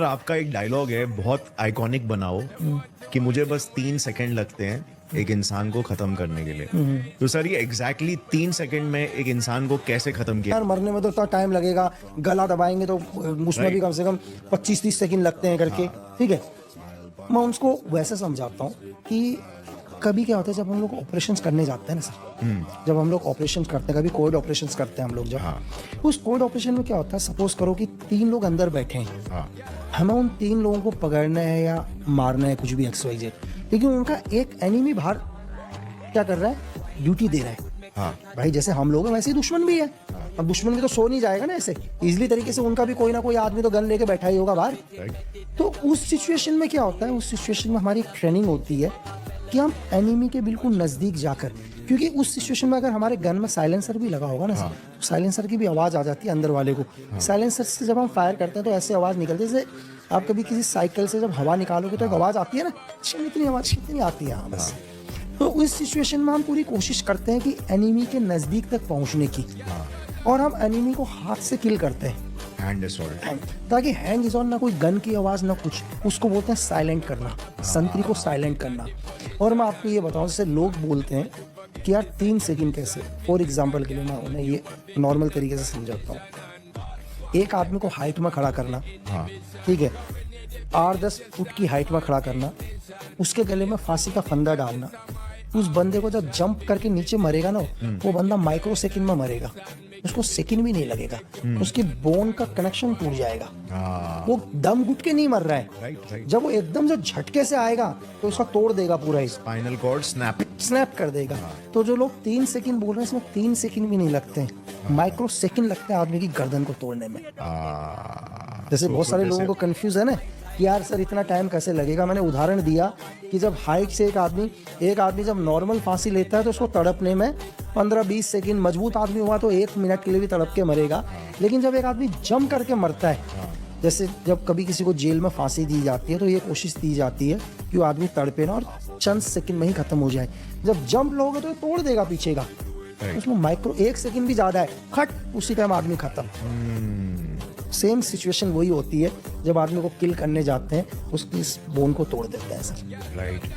आपका एक डायलॉग है बहुत आइकॉनिक बनाओ कि मुझे बस 3 सेकंड लगते हैं एक इंसान को खत्म करने के लिए। तो सर ये एग्जैक्टली 3 सेकंड में एक इंसान को कैसे खत्म किया? यार मरने में तो इतना टाइम लगेगा, गला दबाएंगे तो उसमें भी कम से कम 25-30 सेकंड लगते हैं करके। ठीक है, मैं उसको वैसे समझाता हूँ कि कभी क्या होता है जब हम लोग ऑपरेशंस करने जाते हैं ना सर, जब हम लोग ऑपरेशन करते हैं, कभी कोविड ऑपरेशंस करते हैं हम लोग जब, उस कोविड ऑपरेशन में क्या होता है, सपोज करो कि 3 लोग अंदर बैठे हैं, हमें उन 3 लोगों को पकड़ना है या मारना है, कुछ भी XYZ, लेकिन उनका एक एनिमी बाहर क्या कर रहा है, ड्यूटी दे रहा है। भाई जैसे हम लोग हैं वैसे ही दुश्मन भी है। अब दुश्मन भी तो सो नहीं जाएगा ना ऐसे इजीली तरीके से, उनका भी कोई ना कोई आदमी तो गन लेके बैठा ही होगा बाहर। तो उस सिचुएशन में क्या होता है, उस सिचुएशन में हमारी ट्रेनिंग होती है कि हम एनिमी के बिल्कुल नज़दीक जाकर, क्योंकि उस सिचुएशन में अगर हमारे गन में साइलेंसर भी लगा होगा ना तो साइलेंसर की भी आवाज़ आ जाती है अंदर वाले को। साइलेंसर से जब हम फायर करते हैं तो ऐसे आवाज़ निकलती है जैसे आप कभी किसी साइकिल से जब हवा निकालोगे तो एक आवाज़ आती है ना, इतनी आवाज़ कितनी आती है। हाँ बस। तो उस सिचुएशन में हम पूरी कोशिश करते हैं कि एनिमी के नज़दीक तक पहुँचने की, और हम एनिमी को हाथ से किल करते हैं, हैंड इज ऑन, ताकि हैंड इज ऑन, ना कोई गन की आवाज़ ना कुछ, उसको बोलते हैं साइलेंट करना, संतरी को साइलेंट करना। और मैं आपको ये बताऊं, जैसे लोग बोलते हैं कि यार 3 सेकंड कैसे, फॉर एग्जांपल के लिए मैं उन्हें ये नॉर्मल तरीके से समझाता हूँ। एक आदमी को हाइट में खड़ा करना, ठीक है, 8-10 फुट की हाइट में खड़ा करना, उसके गले में फांसी का फंदा डालना, उस बंदे को जब जंप करके नीचे मरेगा ना, वो बंदा माइक्रो सेकंड में मरेगा, उसको सेकंड भी नहीं लगेगा, उसकी बोन का कनेक्शन टूट जाएगा। वो दम घुट के नहीं मर रहा है, जब वो एकदम से झटके से आएगा तो उसका तोड़ देगा पूरा, स्पाइनल कॉर्ड स्नैप कर देगा। तो जो लोग 3 सेकंड बोल रहे हैं, इसमें 3 सेकंड भी नहीं लगते हैं, माइक्रो सेकंड लगता है आदमी की गर्दन को तोड़ने में। जैसे बहुत सारे लोगों को कंफ्यूज है ना कि यार सर इतना टाइम कैसे लगेगा। मैंने उदाहरण दिया कि जब हाइट से एक आदमी जब नॉर्मल फांसी लेता है तो उसको तड़पने में 15-20 सेकंड, मजबूत आदमी हुआ तो 1 मिनट के लिए भी तड़प के मरेगा। लेकिन जब एक आदमी जंप करके मरता है, जैसे जब कभी किसी को जेल में फांसी दी जाती है तो ये कोशिश की जाती है कि वो आदमी तड़पे ना और चंद सेकंड में ही खत्म हो जाए। जब जंप लोगे तो ये तोड़ देगा पीछे का, उसमें माइक्रो 1 सेकंड भी ज्यादा है, खट उसी टाइम आदमी खत्म। सेम सिचुएशन वही होती है जब आदमी को किल करने जाते हैं, उसकी इस बोन को तोड़ देते हैं सर।